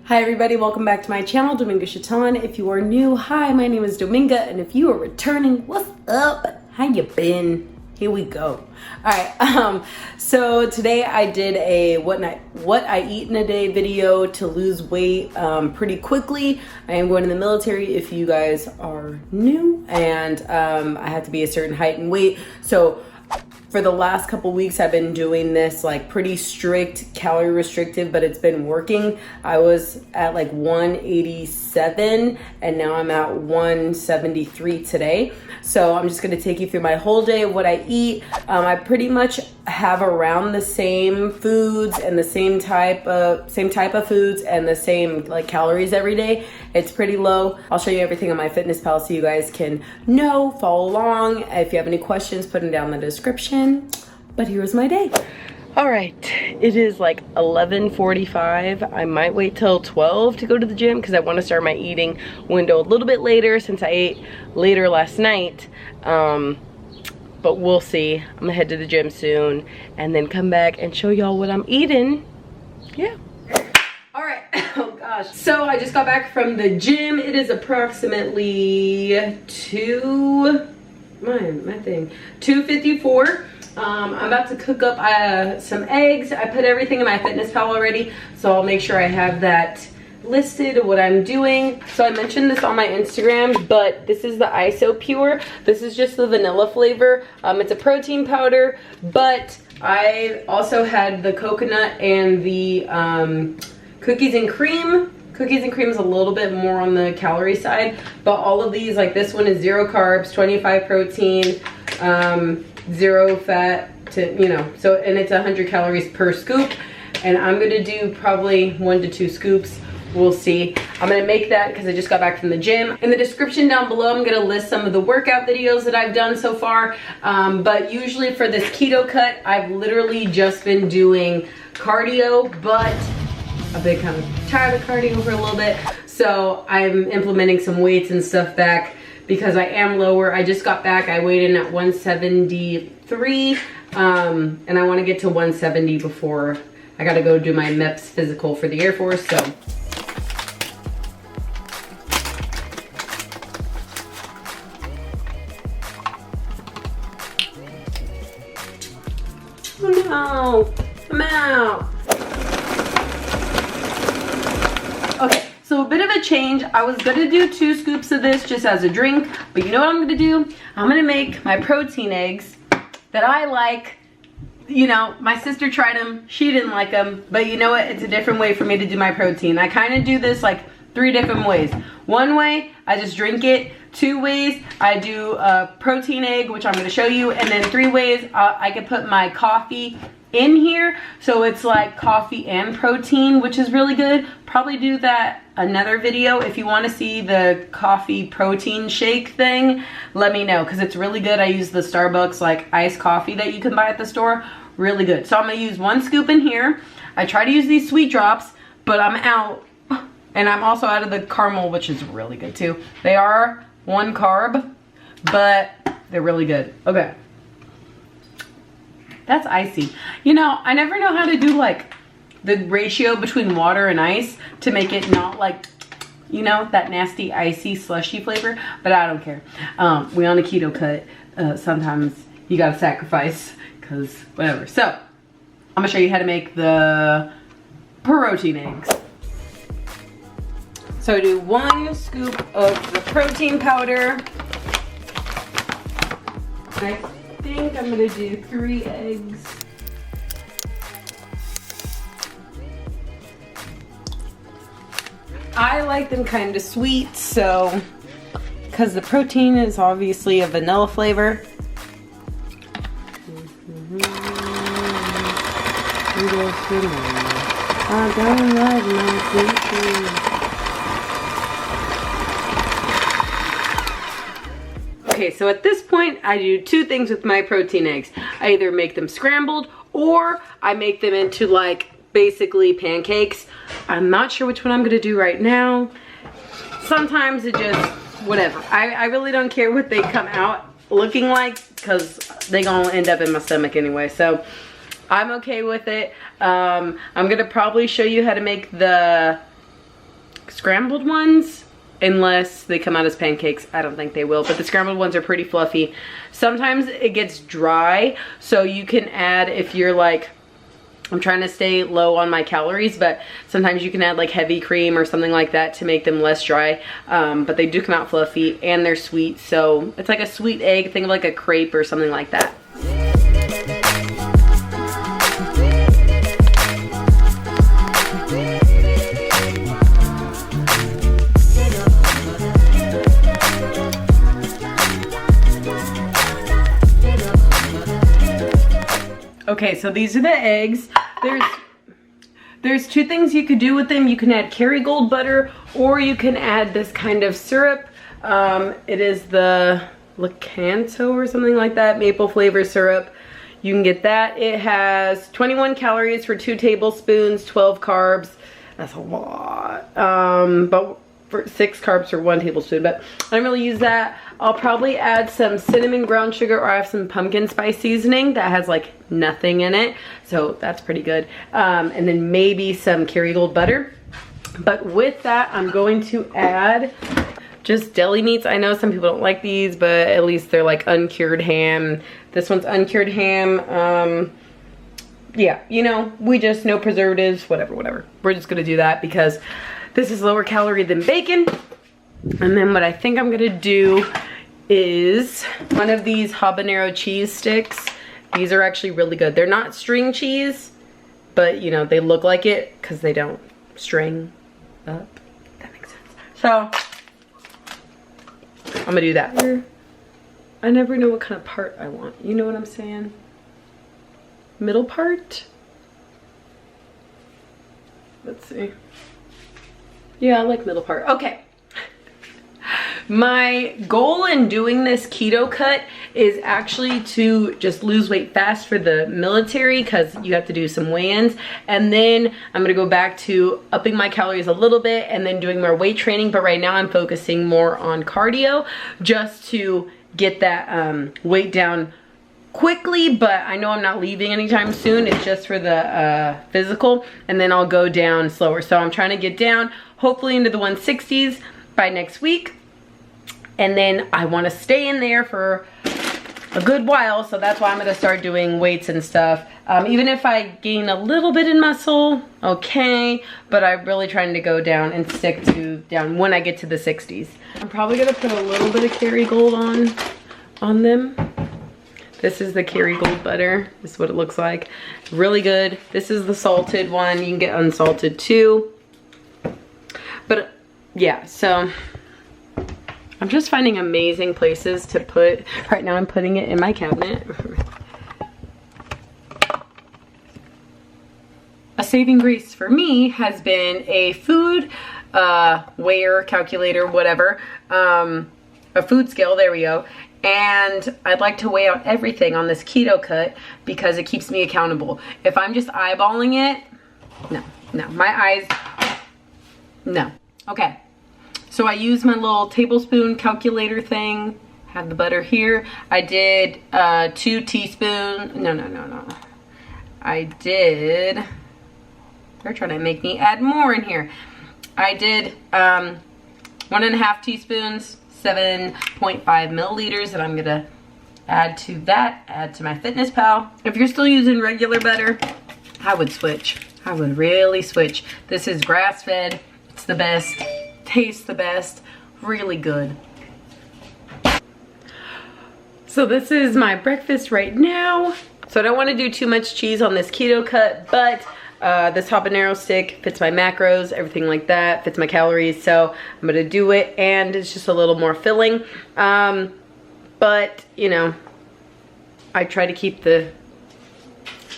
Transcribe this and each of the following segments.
Hi everybody, welcome back to my channel, Dominga Chaton. If you are new, hi, my name is Dominga, and if you are returning, what's up? How you been? Here we go. Alright, so today I did a what I eat in a day video to lose weight pretty quickly. I am going to the military if you guys are new, and I have to be a certain height and weight. So for the last couple weeks, I've been doing this like pretty strict calorie restrictive, but it's been working. I was at like 187 and now I'm at 173 today. So I'm just gonna take you through my whole day of what I eat. I pretty much have around the same foods and the same type of foods and the same like calories every day. It's pretty low. I'll show you everything on MyFitnessPal so you guys can follow along. If you have any questions, put them down in the description. But here's my day. All right, it is like 11:45. I might wait till 12 to go to the gym because I want to start my eating window a little bit later since I ate later last night. But we'll see. I'm gonna head to the gym soon and then come back and show y'all what I'm eating. Yeah. All right. Oh gosh. So I just got back from the gym. It is approximately 2:54. I'm about to cook up some eggs. I put everything in MyFitnessPal already, so I'll make sure I have that listed what I'm doing. So I mentioned this on my Instagram, but this is the ISO Pure. This is just the vanilla flavor. It's a protein powder, but I also had the coconut and the cookies and cream. Cookies and cream is a little bit more on the calorie side, but all of these, like this one is 0 carbs, 25 protein, 0 fat, so, and it's 100 calories per scoop, and I'm gonna do probably 1 to 2 scoops. We'll see. I'm gonna make that because I just got back from the gym. In the description down below, I'm gonna list some of the workout videos that I've done so far, but usually for this keto cut, I've literally just been doing cardio, but I've been kind of tired of cardio for a little bit, so I'm implementing some weights and stuff back because I am lower. I just got back. I weighed in at 173, and I want to get to 170 before I got to go do my MEPS physical for the Air Force. So oh no, I'm out. Okay, so a bit of a change. I was gonna do 2 scoops of this just as a drink, but you know what I'm gonna do? I'm gonna make my protein eggs that I like. You know, my sister tried them, she didn't like them, but you know what? It's a different way for me to do my protein. I kind of do this like 3 different ways. 1 way, I just drink it. 2 ways, I do a protein egg, which I'm gonna show you, and then 3 ways, I can put my coffee in here, so it's like coffee and protein, which is really good. Probably do that another video. If you want to see the coffee protein shake thing, let me know because it's really good. I use the Starbucks like iced coffee that you can buy at the store. Really good. So I'm gonna use 1 scoop in here. I try to use these sweet drops, but I'm out, and I'm also out of the caramel, which is really good too. They are 1 carb, but they're really good. Okay. That's icy. You know, I never know how to do like the ratio between water and ice to make it not like, you know, that nasty icy slushy flavor, but I don't care. We on a keto cut. Sometimes you gotta sacrifice because whatever. So I'm gonna show you how to make the protein eggs. So I do 1 scoop of the protein powder. I think I'm gonna do 3 eggs. I like them kind of sweet, so because the protein is obviously a vanilla flavor. I don't like my protein. Okay, so at this point, I do 2 things with my protein eggs. I either make them scrambled or I make them into like basically pancakes. I'm not sure which one I'm gonna do right now. Sometimes it just, whatever. I really don't care what they come out looking like because they gonna end up in my stomach anyway. So I'm okay with it. I'm gonna probably show you how to make the scrambled ones, unless they come out as pancakes. I don't think they will, but the scrambled ones are pretty fluffy. Sometimes it gets dry, so you can add, if you're like, I'm trying to stay low on my calories, but sometimes you can add like heavy cream or something like that to make them less dry. But they do come out fluffy and they're sweet, so it's like a sweet egg, think of like a crepe or something like that. Okay, so these are the eggs. There's two things you could do with them. You can add Kerrygold butter, or you can add this kind of syrup. It is the Lakanto or something like that, maple flavor syrup. You can get that. It has 21 calories for 2 tablespoons, 12 carbs. That's a lot. But for 6 carbs for 1 tablespoon, but I don't really use that. I'll probably add some cinnamon brown sugar, or I have some pumpkin spice seasoning that has like nothing in it, so that's pretty good. And then maybe some Kerrygold butter. But with that, I'm going to add just deli meats. I know some people don't like these, but at least they're like uncured ham. This one's uncured ham. Yeah, you know, we just, no preservatives, whatever. We're just gonna do that because this is lower calorie than bacon. And then what I think I'm gonna do is one of these habanero cheese sticks. These are actually really good. They're not string cheese, but you know, they look like it because they don't string up. That makes sense. So I'm gonna do that. I never know what kind of part I want. You know what I'm saying? Middle part? Let's see. Yeah, I like middle part. Okay. My goal in doing this keto cut is actually to just lose weight fast for the military, because you have to do some weigh-ins, and then I'm gonna go back to upping my calories a little bit and then doing more weight training. But right now I'm focusing more on cardio just to get that weight down quickly. But I know I'm not leaving anytime soon. It's just for the physical, and then I'll go down slower. So I'm trying to get down hopefully into the 160s by next week. And then I want to stay in there for a good while, so that's why I'm going to start doing weights and stuff. Even if I gain a little bit in muscle, okay, but I'm really trying to go down and stick to down when I get to the 60s. I'm probably going to put a little bit of Kerrygold on them. This is the Kerrygold butter. This is what it looks like. Really good. This is the salted one. You can get unsalted too. But yeah, so I'm just finding amazing places to put. Right now I'm putting it in my cabinet. A saving grace for me has been a food weigher, calculator, whatever. A food scale, there we go. And I'd like to weigh out everything on this keto cut because it keeps me accountable. If I'm just eyeballing it, no, my eyes, no. Okay. So I use my little tablespoon calculator thing. Have the butter here. I did 2 teaspoons. No. I did. They're trying to make me add more in here. I did 1.5 teaspoons, 7.5 milliliters, and I'm gonna add to that. Add to my FitnessPal. If you're still using regular butter, I would switch. I would really switch. This is grass-fed. It's the best. Tastes the best, really good. So this is my breakfast right now. So I don't want to do too much cheese on this keto cut, but this habanero stick fits my macros, everything like that, fits my calories, so I'm gonna do it, and it's just a little more filling. But you know, I try to keep the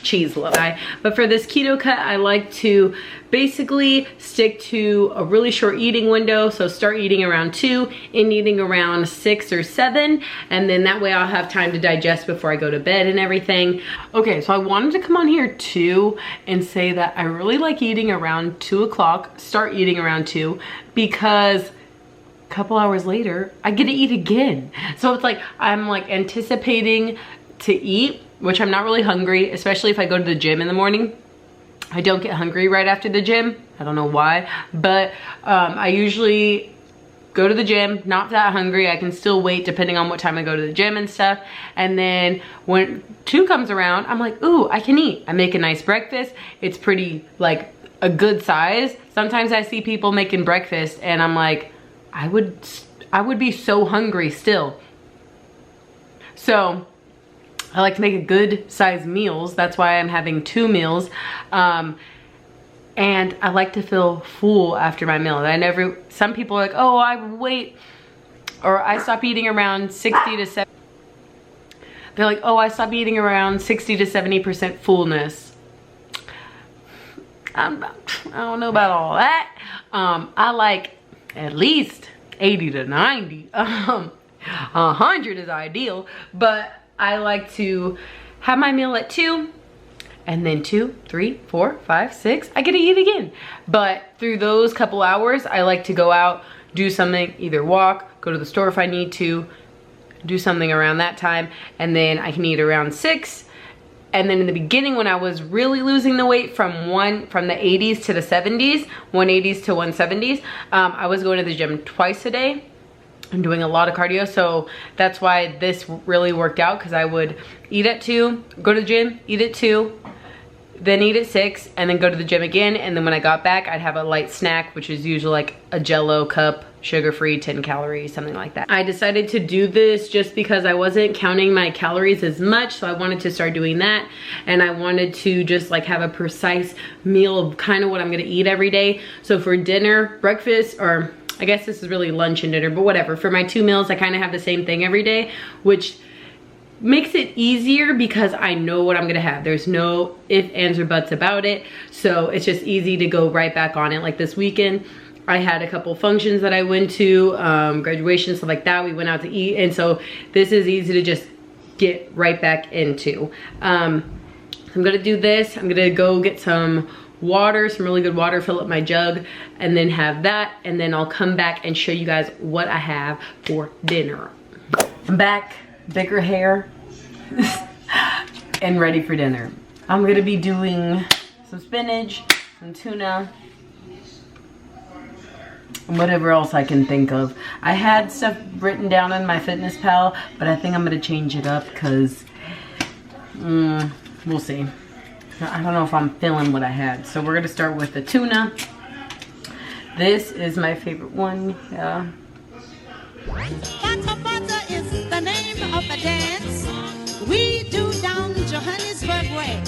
cheese low. But for this keto cut, I like to basically stick to a really short eating window. So start eating around 2 and eating around 6 or 7. And then that way I'll have time to digest before I go to bed and everything. Okay, so I wanted to come on here too and say that I really like eating around 2 o'clock, start eating around 2, because a couple hours later, I get to eat again. So it's like, I'm like anticipating to eat, which I'm not really hungry, especially if I go to the gym in the morning. I don't get hungry right after the gym. I don't know why, but I usually go to the gym, not that hungry. I can still wait depending on what time I go to the gym and stuff. And then when 2 comes around, I'm like, ooh, I can eat. I make a nice breakfast. It's pretty like a good size. Sometimes I see people making breakfast and I'm like, I would be so hungry still. So I like to make a good size meals. That's why I'm having 2 meals. And I like to feel full after my meal. Some people are like, oh, I wait, or I stop eating around 60 to 70. They're like, oh, I stop eating around 60 to 70% fullness. I don't know about all that. I like at least 80 to 90. 100 is ideal, but I like to have my meal at 2. And then 2, 3, 4, 5, 6, I get to eat again. But through those couple hours, I like to go out, do something, either walk, go to the store if I need to, do something around that time, and then I can eat around 6. And then in the beginning, when I was really losing the weight from the 80s to the 70s, 180s to 170s, I was going to the gym twice a day. I'm doing a lot of cardio, so that's why this really worked out, because I would eat at 2, go to the gym, eat at 2, then eat at 6, and then go to the gym again. And then when I got back, I'd have a light snack, which is usually like a Jello cup, sugar-free, 10 calories, something like that. I decided to do this just because I wasn't counting my calories as much, so I wanted to start doing that. And I wanted to just like have a precise meal of kind of what I'm gonna eat every day. So for dinner, breakfast, or I guess this is really lunch and dinner, but whatever. For my 2 meals, I kind of have the same thing every day, which makes it easier because I know what I'm gonna have. There's no ifs, ands, or buts about it. So it's just easy to go right back on it. Like this weekend, I had a couple functions that I went to, graduation, stuff like that. We went out to eat. And so this is easy to just get right back into. I'm gonna do this. I'm gonna go get some water, some really good water, fill up my jug, and then have that. And then I'll come back and show you guys what I have for dinner. I'm back. Bigger hair and ready for dinner. I'm gonna be doing some spinach, some tuna, and whatever else I can think of. I had stuff written down in my Fitness Pal, but I think I'm gonna change it up because we'll see. I don't know if I'm feeling what I had. So we're gonna start with the tuna. This is my favorite one, yeah. Butter, butter is the name of a dance we do down Johannesburg way.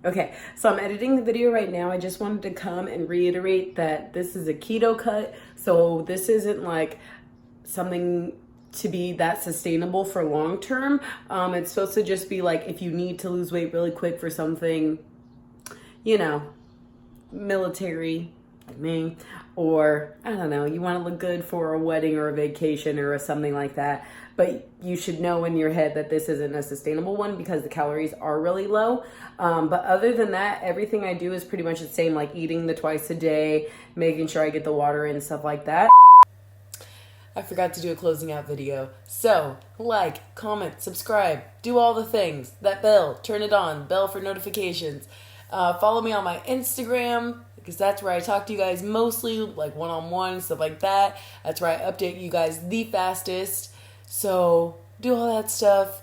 Okay, so I'm editing the video right now. I just wanted to come and reiterate that this is a keto cut. So this isn't like something to be that sustainable for long term. It's supposed to just be like if you need to lose weight really quick for something, you know, military, like me, or I don't know, you want to look good for a wedding or a vacation or something like that. But you should know in your head that this isn't a sustainable one because the calories are really low. But other than that, everything I do is pretty much the same, like eating the twice a day, making sure I get the water in, stuff like that. I forgot to do a closing out video. So, like, comment, subscribe, do all the things. That bell, turn it on, bell for notifications. Follow me on my Instagram, because that's where I talk to you guys mostly, like one-on-one, stuff like that. That's where I update you guys the fastest. So, do all that stuff.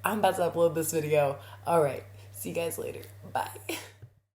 I'm about to upload this video. Alright, see you guys later. Bye.